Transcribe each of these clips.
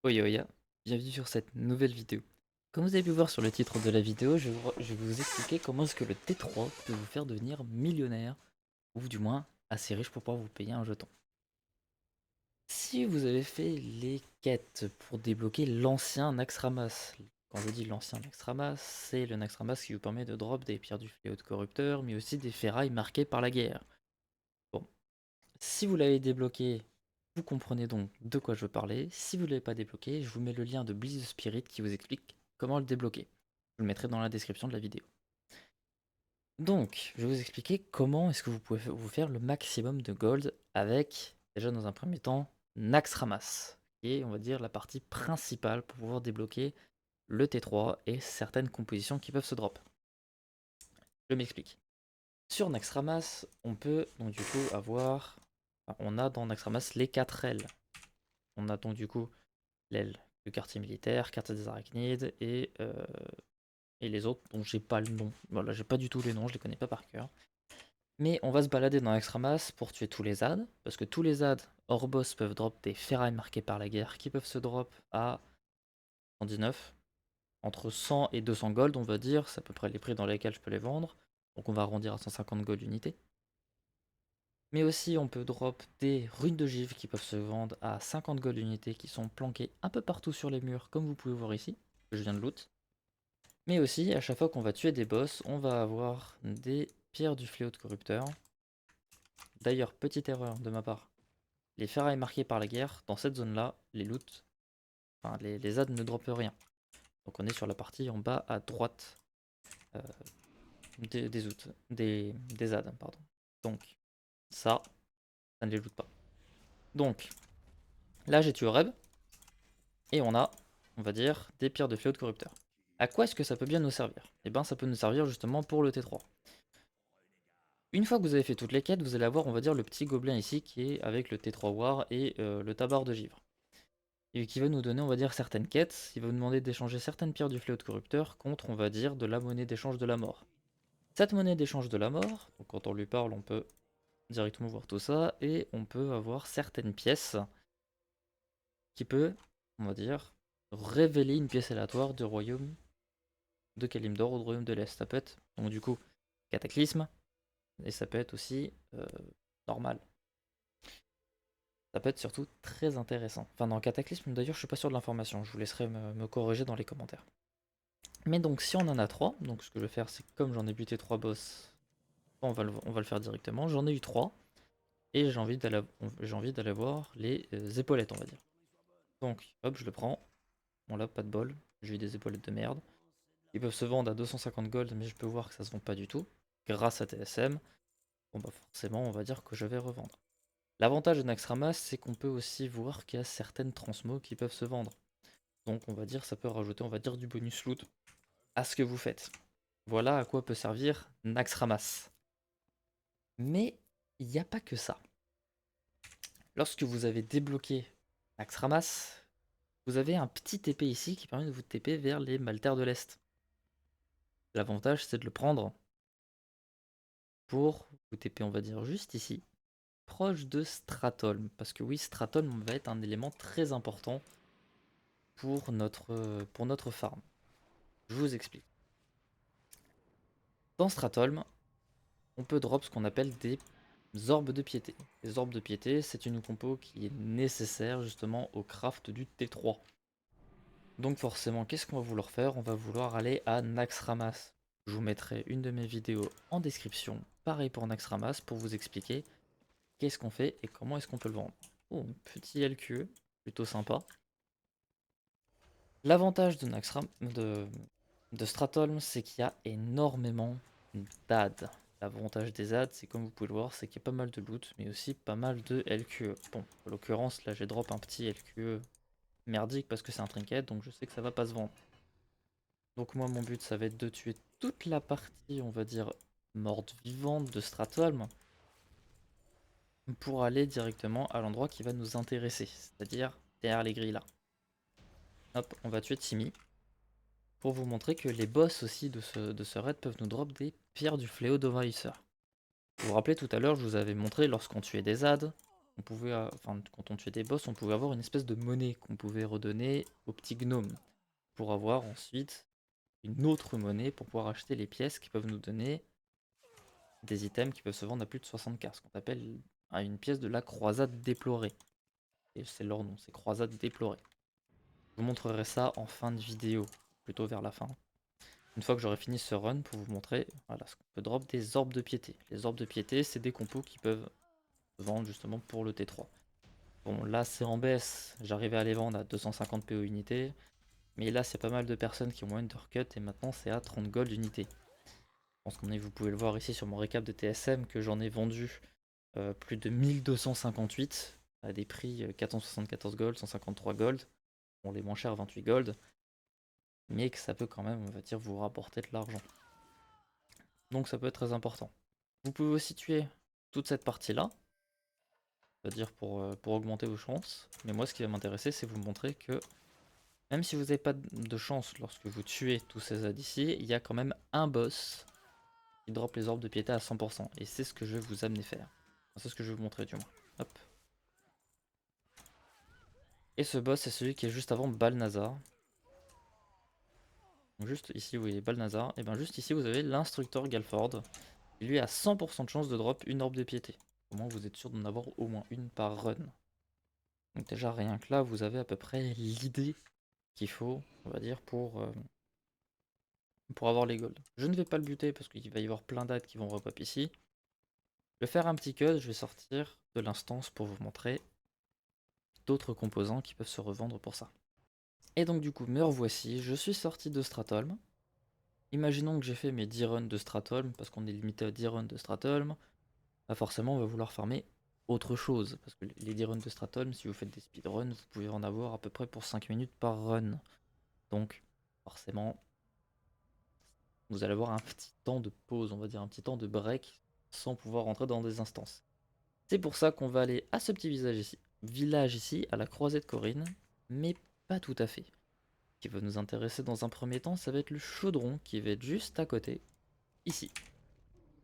Oyoya, bienvenue sur cette nouvelle vidéo. Comme vous avez pu voir sur le titre de la vidéo, je vais vous expliquer comment est-ce que le T3 peut vous faire devenir millionnaire, ou du moins assez riche pour pouvoir vous payer un jeton. Si vous avez fait les quêtes pour débloquer l'ancien Naxxramas, quand je dis l'ancien Naxxramas, c'est le Naxxramas qui vous permet de drop des pierres du fléau de corrupteur, mais aussi des ferrailles marquées par la guerre. Bon, si vous l'avez débloqué, vous comprenez donc de quoi je veux parler. Si vous ne l'avez pas débloqué, je vous mets le lien de Blizz Spirit qui vous explique comment le débloquer. Je le mettrai dans la description de la vidéo. Donc, je vais vous expliquer comment est-ce que vous pouvez vous faire le maximum de gold avec, déjà dans un premier temps, Naxxramas, qui est, on va dire, la partie principale pour pouvoir débloquer le T3 et certaines compositions qui peuvent se drop. Je m'explique. Sur Naxxramas, on peut donc du coup avoir, on a dans Naxxramas les 4 ailes. On a donc du coup l'aile du quartier militaire, quartier des arachnides et les autres dont j'ai pas le nom. Voilà, j'ai pas du tout les noms, je les connais pas par cœur. Mais on va se balader dans Extramas pour tuer tous les ZAD, parce que tous les ZAD hors boss peuvent drop des ferrailles marquées par la guerre qui peuvent se drop à 119. Entre 100 et 200 gold, on va dire, c'est à peu près les prix dans lesquels je peux les vendre. Donc on va arrondir à 150 gold unité. Mais aussi on peut drop des runes de givre qui peuvent se vendre à 50 gold unité qui sont planquées un peu partout sur les murs comme vous pouvez voir ici, que je viens de loot. Mais aussi à chaque fois qu'on va tuer des boss, on va avoir des pierres du fléau de corrupteur. D'ailleurs, petite erreur de ma part, les ferrailles marquées par la guerre, dans cette zone là, les loots, enfin les ZAD ne droppent rien. Donc on est sur la partie en bas à droite euh, des ZAD, pardon. Donc ça ne les loot pas. Donc là j'ai tué Reb, et on a, on va dire, des pierres de fléau de corrupteur. À quoi est-ce que ça peut bien nous servir? Eh bien ça peut nous servir justement pour le T3. Une fois que vous avez fait toutes les quêtes, vous allez avoir, on va dire, le petit gobelin ici qui est avec le T3 War et le tabard de givre. Et qui va nous donner, on va dire, certaines quêtes. Il va nous demander d'échanger certaines pierres du fléau de corrupteur contre, on va dire, de la monnaie d'échange de la mort. Cette monnaie d'échange de la mort, donc quand on lui parle, on peut directement voir tout ça, et on peut avoir certaines pièces qui peut, on va dire, révéler une pièce aléatoire du royaume de Kalimdor ou du royaume de l'Est. Ça peut être, donc du coup, cataclysme, et ça peut être aussi normal. Ça peut être surtout très intéressant. Enfin, dans Cataclysme, d'ailleurs, je suis pas sûr de l'information. Je vous laisserai me corriger dans les commentaires. Mais donc, si on en a 3, donc ce que je vais faire, c'est que comme j'en ai buté 3 boss, on va le faire directement. J'en ai eu 3, et j'ai envie d'aller voir les épaulettes, on va dire. Donc, hop, je le prends. Bon, là, pas de bol. J'ai eu des épaulettes de merde. Ils peuvent se vendre à 250 gold, mais je peux voir que ça se vend pas du tout. Grâce à TSM, bon, bah forcément, on va dire que je vais revendre. L'avantage de Naxxramas, c'est qu'on peut aussi voir qu'il y a certaines transmos qui peuvent se vendre. Donc on va dire ça peut rajouter, on va dire, du bonus loot à ce que vous faites. Voilà à quoi peut servir Naxxramas. Mais il n'y a pas que ça. Lorsque vous avez débloqué Naxxramas, vous avez un petit TP ici qui permet de vous TP vers les Maltaires de l'Est. L'avantage c'est de le prendre pour vous TP, on va dire, juste ici, proche de Stratholm. Parce que oui, Stratholm va être un élément très important pour notre farm. Je vous explique. Dans Stratholm, on peut drop ce qu'on appelle des orbes de piété. Les orbes de piété, c'est une compo qui est nécessaire justement au craft du T3. Donc forcément, qu'est-ce qu'on va vouloir faire? On va vouloir aller à Naxxramas. Je vous mettrai une de mes vidéos en description, pareil pour Naxxramas, pour vous expliquer qu'est-ce qu'on fait et comment est-ce qu'on peut le vendre. Oh, petit LQE, plutôt sympa. L'avantage de Stratholm, c'est qu'il y a énormément d'AD. L'avantage des AD, c'est comme vous pouvez le voir, c'est qu'il y a pas mal de loot, mais aussi pas mal de LQE. Bon, en l'occurrence, là j'ai drop un petit LQE merdique parce que c'est un trinket, donc je sais que ça va pas se vendre. Donc moi mon but ça va être de tuer toute la partie, on va dire, morte vivante de Stratholm pour aller directement à l'endroit qui va nous intéresser, c'est-à-dire derrière les grilles là. Hop, on va tuer Timmy. Pour vous montrer que les boss aussi de ce raid peuvent nous drop des pierres du fléau d'Overhisser. Vous vous rappelez tout à l'heure, je vous avais montré lorsqu'on tuait des ZAD, on pouvait, enfin, quand on tuait des boss, on pouvait avoir une espèce de monnaie qu'on pouvait redonner aux petits gnomes pour avoir ensuite une autre monnaie pour pouvoir acheter les pièces qui peuvent nous donner des items qui peuvent se vendre à plus de 60K, ce qu'on appelle une pièce de la croisade déplorée. Et c'est leur nom, c'est croisade déplorée. Je vous montrerai ça en fin de vidéo, plutôt vers la fin. Une fois que j'aurai fini ce run pour vous montrer voilà, ce qu'on peut drop des orbes de piété. Les orbes de piété, c'est des compos qui peuvent vendre justement pour le T3. Bon, là c'est en baisse, j'arrivais à les vendre à 250 PO unité, mais là c'est pas mal de personnes qui ont undercut et maintenant c'est à 30 gold unité. Je pense que vous pouvez le voir ici sur mon récap de TSM que j'en ai vendu plus de 1258 à des prix 474 gold, 153 gold, bon les moins chers 28 gold, mais que ça peut quand même, on va dire, vous rapporter de l'argent. Donc ça peut être très important. Vous pouvez aussi tuer toute cette partie-là, c'est-à-dire pour augmenter vos chances. Mais moi, ce qui va m'intéresser, c'est vous montrer que même si vous n'avez pas de chance lorsque vous tuez tous ces ADC, il y a quand même un boss qui drop les orbes de piété à 100%. Et c'est ce que je vais vous amener faire. Enfin, c'est ce que je vais vous montrer du moins. Hop. Et ce boss, c'est celui qui est juste avant Balnazar. Donc juste ici, vous voyez Balnazar. Et bien juste ici, vous avez l'instructeur Galford. Il lui a 100% de chance de drop une orbe de piété. Au moins, vous êtes sûr d'en avoir au moins une par run. Donc déjà, rien que là, vous avez à peu près l'idée qu'il faut, on va dire, pour avoir les golds. Je ne vais pas le buter parce qu'il va y avoir plein d'adds qui vont repop ici. Je vais faire un petit cut, je vais sortir de l'instance pour vous montrer d'autres composants qui peuvent se revendre pour ça. Et donc du coup, me revoici, je suis sorti de Stratholme. Imaginons que j'ai fait mes 10 runs de Stratholme, parce qu'on est limité à 10 runs de Stratholme. Bah forcément, on va vouloir farmer autre chose. Parce que les 10 runs de Stratholme, si vous faites des speedruns, vous pouvez en avoir à peu près pour 5 minutes par run. Donc, forcément, vous allez avoir un petit temps de pause, on va dire un petit temps de break, sans pouvoir rentrer dans des instances. C'est pour ça qu'on va aller à ce petit village ici, à la croisée de Corinne, mais pas tout à fait. Ce qui va nous intéresser dans un premier temps, ça va être le chaudron qui va être juste à côté, ici.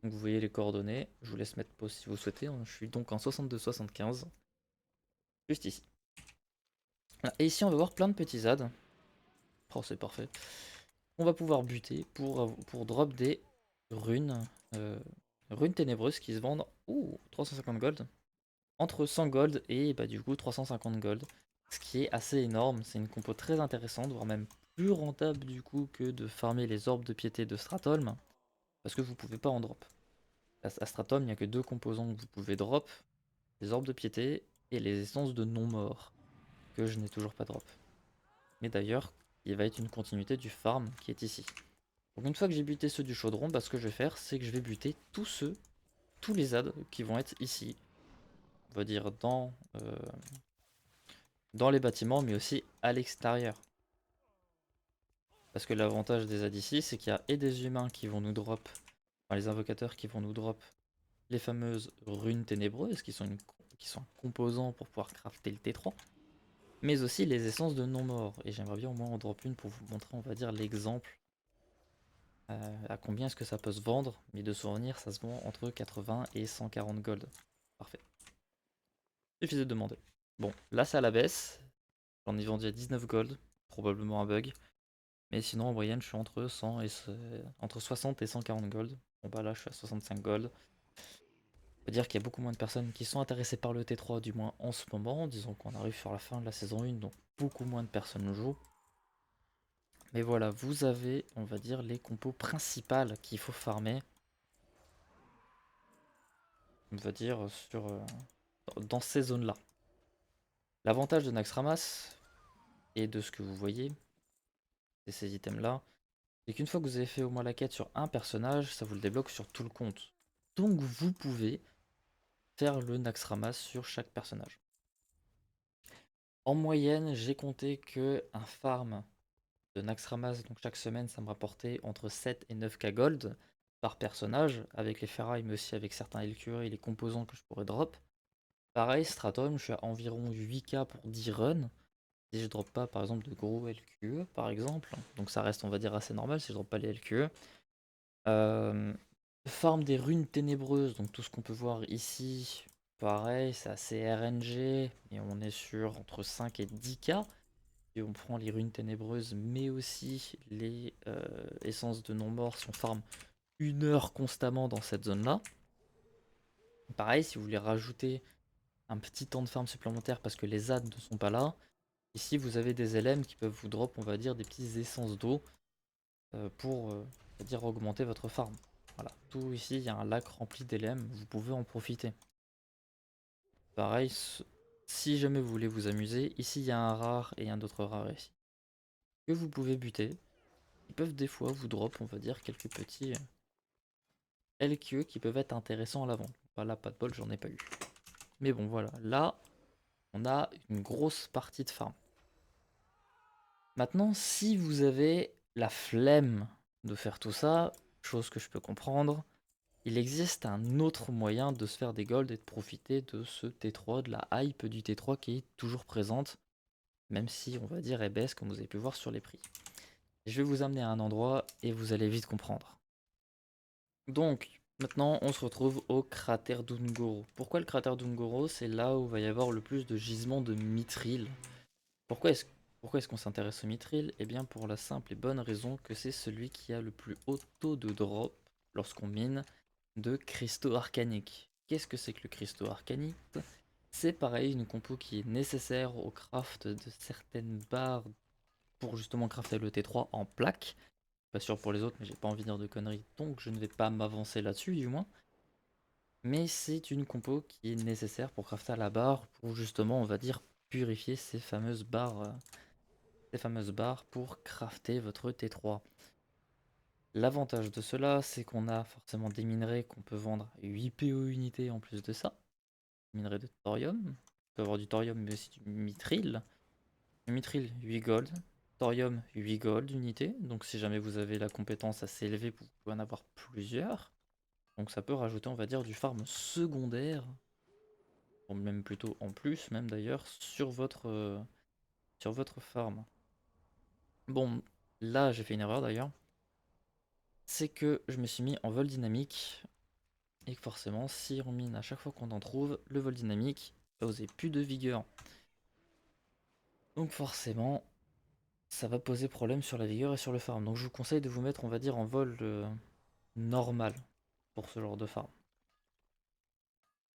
Donc vous voyez les coordonnées, je vous laisse mettre pause si vous souhaitez, je suis donc en 62-75, juste ici. Voilà. Et ici on va voir plein de petits adds. Oh c'est parfait. On va pouvoir buter pour drop des runes, runes ténébreuses qui se vendent 350 gold. Entre 100 gold et bah, du coup 350 gold. Ce qui est assez énorme, c'est une compo très intéressante, voire même plus rentable du coup que de farmer les orbes de piété de Stratholme. Parce que vous pouvez pas en drop. À Stratholme, il n'y a que deux composants que vous pouvez drop, les orbes de piété et les essences de non-mort, que je n'ai toujours pas drop. Mais d'ailleurs, il va être une continuité du farm qui est ici. Donc une fois que j'ai buté ceux du chaudron, bah, ce que je vais faire, c'est que je vais buter tous les adds qui vont être ici. On va dire dans les bâtiments, mais aussi à l'extérieur. Parce que l'avantage des adds ici, c'est qu'il y a et des humains qui vont nous drop, enfin les invocateurs qui vont nous drop les fameuses runes ténébreuses, qui sont un composant pour pouvoir crafter le T3, mais aussi les essences de non-mort. Et j'aimerais bien au moins en drop une pour vous montrer, on va dire, l'exemple à combien est-ce que ça peut se vendre. Mais de souvenir, ça se vend entre 80 et 140 gold. Parfait. Suffisait de demander. Bon, là c'est à la baisse. J'en ai vendu à 19 gold, probablement un bug. Mais sinon en moyenne je suis entre 60 et 140 gold. Bon bah là je suis à 65 gold. On peut dire qu'il y a beaucoup moins de personnes qui sont intéressées par le T3, du moins en ce moment. Disons qu'on arrive sur la fin de la saison 1, donc beaucoup moins de personnes jouent. Mais voilà, vous avez, on va dire, les compos principales qu'il faut farmer. On va dire dans ces zones-là. L'avantage de Naxxramas, et de ce que vous voyez, c'est ces items-là, c'est qu'une fois que vous avez fait au moins la quête sur un personnage, ça vous le débloque sur tout le compte. Donc vous pouvez faire le Naxxramas sur chaque personnage. En moyenne, j'ai compté que un farm de Naxxramas, donc chaque semaine, ça me rapportait entre 7 et 9k gold par personnage, avec les ferrailles, mais aussi avec certains LQE et les composants que je pourrais drop. Pareil, Stratum, je suis à environ 8k pour 10 runs. Si je drop pas par exemple de gros LQE par exemple, donc ça reste on va dire assez normal si je drop pas les LQE. Farm des runes ténébreuses, donc tout ce qu'on peut voir ici, pareil, c'est assez RNG, et on est sur entre 5 et 10k. Et on prend les runes ténébreuses, mais aussi les essences de non-mort si on farm 1 heure constamment dans cette zone-là. Pareil, si vous voulez rajouter un petit temps de farm supplémentaire parce que les adds ne sont pas là, ici vous avez des LM qui peuvent vous drop, on va dire, des petites essences d'eau pour on va dire, augmenter votre farm. Voilà, tout ici, il y a un lac rempli d'LM, vous pouvez en profiter. Pareil, si jamais vous voulez vous amuser, ici il y a un rare et un autre rare ici. Que vous pouvez buter. Ils peuvent des fois vous drop, on va dire, quelques petits LQE qui peuvent être intéressants à l'avant. Là, pas de bol, j'en ai pas eu. Mais bon, voilà. Là, on a une grosse partie de farm. Maintenant, si vous avez la flemme de faire tout ça, chose que je peux comprendre, il existe un autre moyen de se faire des golds et de profiter de ce T3, de la hype du T3 qui est toujours présente, même si on va dire elle baisse comme vous avez pu voir sur les prix. Je vais vous amener à un endroit et vous allez vite comprendre. Donc, maintenant on se retrouve au cratère d'Ungoro. Pourquoi le cratère d'Ungoro? C'est là où il va y avoir le plus de gisements de mithril. Pourquoi est-ce qu'on s'intéresse au mithril? Eh bien pour la simple et bonne raison que c'est celui qui a le plus haut taux de drop lorsqu'on mine de cristaux arcaniques. Qu'est-ce que c'est que le cristaux arcanique? C'est pareil, une compo qui est nécessaire au craft de certaines barres pour justement crafter le T3 en plaques. Pas sûr pour les autres, mais j'ai pas envie de dire de conneries, donc je ne vais pas m'avancer là-dessus du moins. Mais c'est une compo qui est nécessaire pour crafter à la barre, pour justement, on va dire, purifier ces fameuses barres pour crafter votre T3. L'avantage de cela, c'est qu'on a forcément des minerais qu'on peut vendre à 8 PO unités en plus de ça. Minerais de thorium, on peut avoir du thorium mais aussi du mithril. Du mithril 8 gold, thorium 8 gold unité, donc si jamais vous avez la compétence assez élevée, vous pouvez en avoir plusieurs. Donc ça peut rajouter, on va dire, du farm secondaire, ou même plutôt en plus, même d'ailleurs, sur votre farm. Bon, là j'ai fait une erreur d'ailleurs. C'est que je me suis mis en vol dynamique. Et que forcément, si on mine à chaque fois qu'on en trouve, le vol dynamique va oser plus de vigueur. Donc forcément, ça va poser problème sur la vigueur et sur le farm. Donc je vous conseille de vous mettre, on va dire, en vol normal pour ce genre de farm.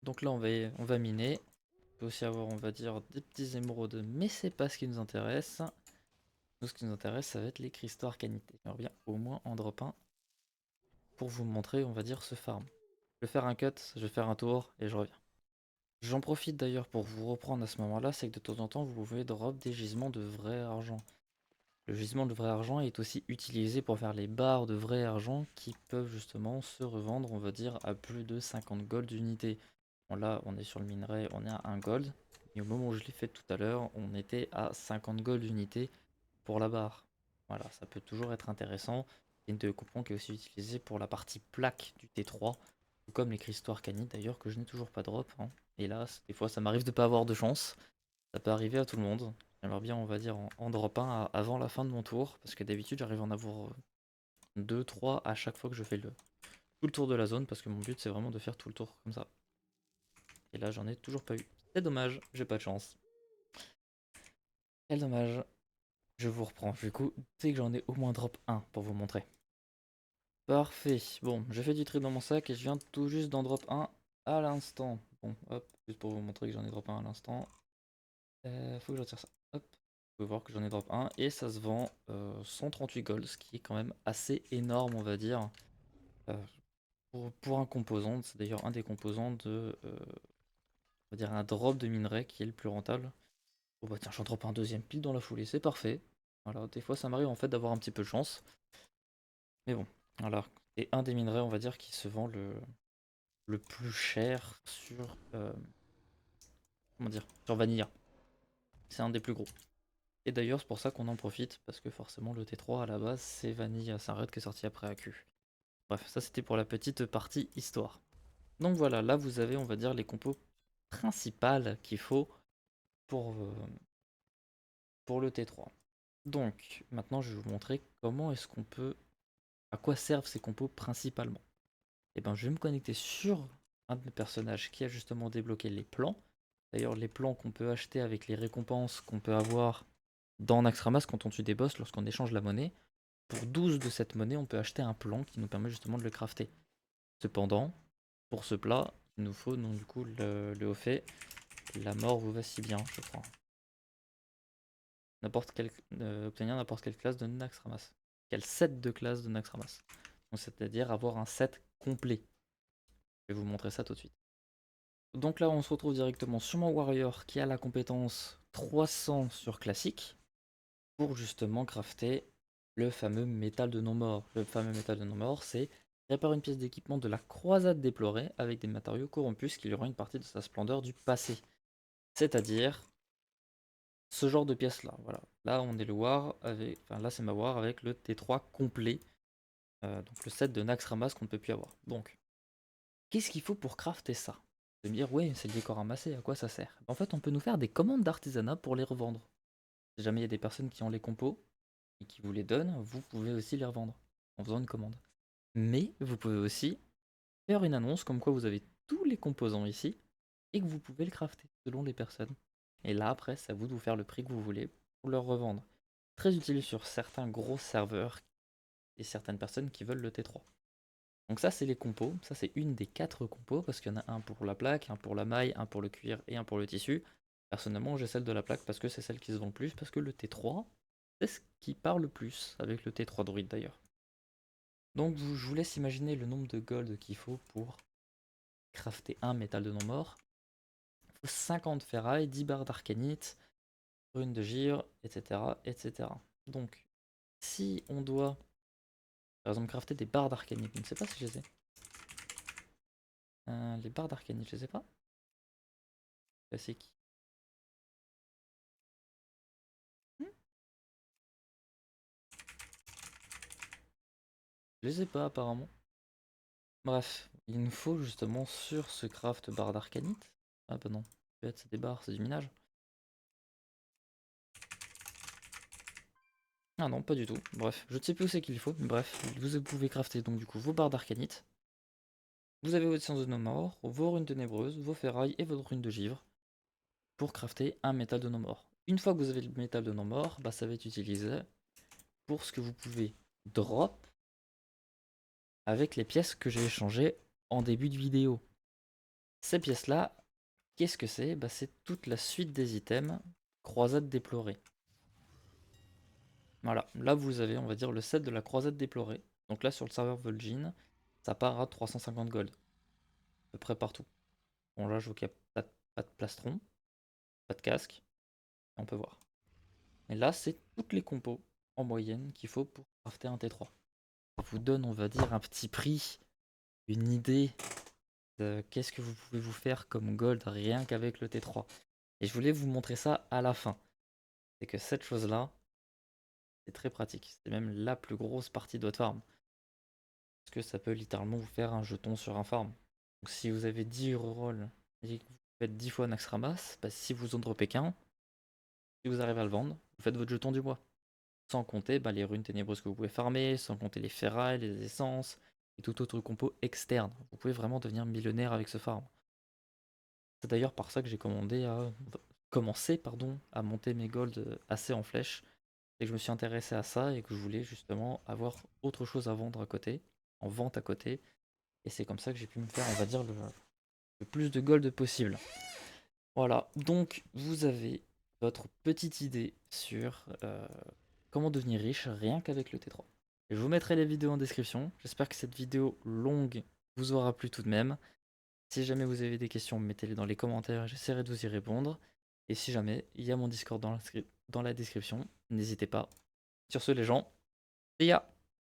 Donc là, on va miner. On peut aussi avoir, on va dire, des petits émeraudes, mais c'est pas ce qui nous intéresse. Nous, ce qui nous intéresse, ça va être les cristaux arcanités. J'aimerais bien au moins en drop un pour vous montrer, on va dire, ce farm. Je vais faire un cut, je vais faire un tour et je reviens. J'en profite d'ailleurs pour vous reprendre à ce moment-là, c'est que de temps en temps, vous pouvez drop des gisements de vrai argent. Le gisement de vrai argent est aussi utilisé pour faire les barres de vrai argent qui peuvent justement se revendre, on va dire, à plus de 50 gold d'unité. Bon là, on est sur le minerai, on est à 1 gold. Et au moment où je l'ai fait tout à l'heure, on était à 50 gold d'unité pour la barre. Voilà, ça peut toujours être intéressant. C'est une de coupons qui est aussi utilisée pour la partie plaque du T3, tout comme les cristaux arcanites d'ailleurs que je n'ai toujours pas drop, hein. Hélas, des fois ça m'arrive de pas avoir de chance. Ça peut arriver à tout le monde. J'aimerais bien, on va dire, en drop 1 avant la fin de mon tour, parce que d'habitude j'arrive à en avoir 2, 3 à chaque fois que je fais tout le tour de la zone, parce que mon but c'est vraiment de faire tout le tour comme ça. Et là j'en ai toujours pas eu. C'est dommage, j'ai pas de chance. Quel dommage. Je vous reprends. Du coup, dès que j'en ai au moins drop 1 pour vous montrer. Parfait. Bon, j'ai fait du tri dans mon sac et je viens tout juste d'en drop 1 à l'instant. Bon, hop, juste pour vous montrer que j'en ai drop 1 à l'instant. Faut que je retire ça. Hop. Vous pouvez voir que j'en ai drop 1 et ça se vend 138 gold, ce qui est quand même assez énorme, on va dire. Euh, pour un composant, c'est d'ailleurs un des composants de, on va dire un drop de minerai qui est le plus rentable. Bon bah tiens, j'en drop un deuxième pile dans la foulée, c'est parfait. Voilà, des fois ça m'arrive en fait d'avoir un petit peu de chance. Mais bon, voilà. Et un des minerais, on va dire, qui se vend le plus cher sur, comment dire, sur Vanilla. C'est un des plus gros. Et d'ailleurs, c'est pour ça qu'on en profite, parce que forcément, le T3 à la base, c'est Vanilla. C'est un raid qui est sorti après AQ. Bref, ça c'était pour la petite partie histoire. Donc voilà, là vous avez, on va dire, les compos principales qu'il faut pour, pour le T3. Donc, maintenant, je vais vous montrer comment est-ce qu'on peut, à quoi servent ces compos principalement. Et ben, je vais me connecter sur un de mes personnages qui a justement débloqué les plans. D'ailleurs, les plans qu'on peut acheter avec les récompenses qu'on peut avoir dans Naxxramas quand on tue des boss lorsqu'on échange la monnaie. Pour 12 de cette monnaie, on peut acheter un plan qui nous permet justement de le crafter. Cependant, pour ce plat, il nous faut donc du coup le haut fait. La mort vous va si bien, je crois. Obtenir n'importe quelle classe de Naxxramas. Quel set de classe de Naxxramas. Donc c'est-à-dire avoir un set complet. Je vais vous montrer ça tout de suite. Donc là, on se retrouve directement sur mon warrior qui a la compétence 300 sur classique pour justement crafter le fameux métal de non-mort. Le fameux métal de non-mort, c'est répare une pièce d'équipement de la croisade déplorée avec des matériaux corrompus qui lui rend une partie de sa splendeur du passé. C'est-à-dire ce genre de pièce là. Voilà. Là, on est le war avec, enfin là c'est ma war avec le T3 complet, donc le set de Naxxramas qu'on ne peut plus avoir. Donc, qu'est-ce qu'il faut pour crafter ça? Vous allez me dire, ouais, c'est le décor amassé, à quoi ça sert? En fait, on peut nous faire des commandes d'artisanat pour les revendre. Si jamais il y a des personnes qui ont les compos et qui vous les donnent, vous pouvez aussi les revendre en faisant une commande. Mais vous pouvez aussi faire une annonce comme quoi vous avez tous les composants ici et que vous pouvez le crafter selon les personnes. Et là, après, c'est à vous de vous faire le prix que vous voulez pour leur revendre. Très utile sur certains gros serveurs et certaines personnes qui veulent le T3. Donc ça, c'est les compos. Ça, c'est une des 4 compos parce qu'il y en a un pour la plaque, un pour la maille, un pour le cuir et un pour le tissu. Personnellement, j'ai celle de la plaque parce que c'est celle qui se vend le plus, parce que le T3, c'est ce qui parle le plus avec le T3 Druid d'ailleurs. Donc je vous laisse imaginer le nombre de gold qu'il faut pour crafter un métal de non-mort. Il faut 50 ferrailles, 10 barres d'arcanite, runes de givre, etc., etc. Donc, si on doit, par exemple, crafter des barres d'arcanite, je ne sais pas si je les ai. Les barres d'arcanite, je les ai pas. Classique. Je les ai pas apparemment. Bref, il nous faut justement sur ce craft barre d'arcanite. Ah bah non, c'est des barres, c'est du minage. Ah non, pas du tout. Bref, je ne sais plus où c'est qu'il faut, mais bref, vous pouvez crafter donc du coup vos barres d'arcanite. Vous avez votre science de non-mort, vos runes ténébreuses, vos ferrailles et votre rune de givre pour crafter un métal de non-mort. Une fois que vous avez le métal de non-mort, bah, ça va être utilisé pour ce que vous pouvez drop avec les pièces que j'ai échangées en début de vidéo. Ces pièces-là, qu'est-ce que c'est? Bah, c'est toute la suite des items croisade déplorée. Voilà, là vous avez, on va dire, le set de la croisade déplorée. Donc là, sur le serveur Vol'jin, ça part à 350 gold. À peu près partout. Bon, là, je vois qu'il n'y a pas de plastron, pas de casque. On peut voir. Et là, c'est toutes les compos en moyenne qu'il faut pour crafter un T3. Ça vous donne, on va dire, un petit prix, une idée de qu'est-ce que vous pouvez vous faire comme gold rien qu'avec le T3. Et je voulais vous montrer ça à la fin. C'est que cette chose-là, c'est très pratique. C'est même la plus grosse partie de votre farm. Parce que ça peut littéralement vous faire un jeton sur un farm. Donc si vous avez 10 rerolls et que vous faites 10 fois Naxxramas, bah, si vous en dropez qu'un, si vous arrivez à le vendre, vous faites votre jeton du mois. Sans compter bah, les runes ténébreuses que vous pouvez farmer, sans compter les ferrailles, les essences et tout autre compo externe. Vous pouvez vraiment devenir millionnaire avec ce farm. C'est d'ailleurs par ça que j'ai commencé à monter mes golds assez en flèche. Et que je me suis intéressé à ça et que je voulais justement avoir autre chose à vendre à côté, en vente à côté. Et c'est comme ça que j'ai pu me faire, on va dire, le plus de gold possible. Voilà, donc vous avez votre petite idée sur comment devenir riche rien qu'avec le T3. Et je vous mettrai les vidéos en description. J'espère que cette vidéo longue vous aura plu tout de même. Si jamais vous avez des questions, mettez-les dans les commentaires, j'essaierai de vous y répondre. Et si jamais, il y a mon Discord dans la description, n'hésitez pas. Sur ce les gens, see ya!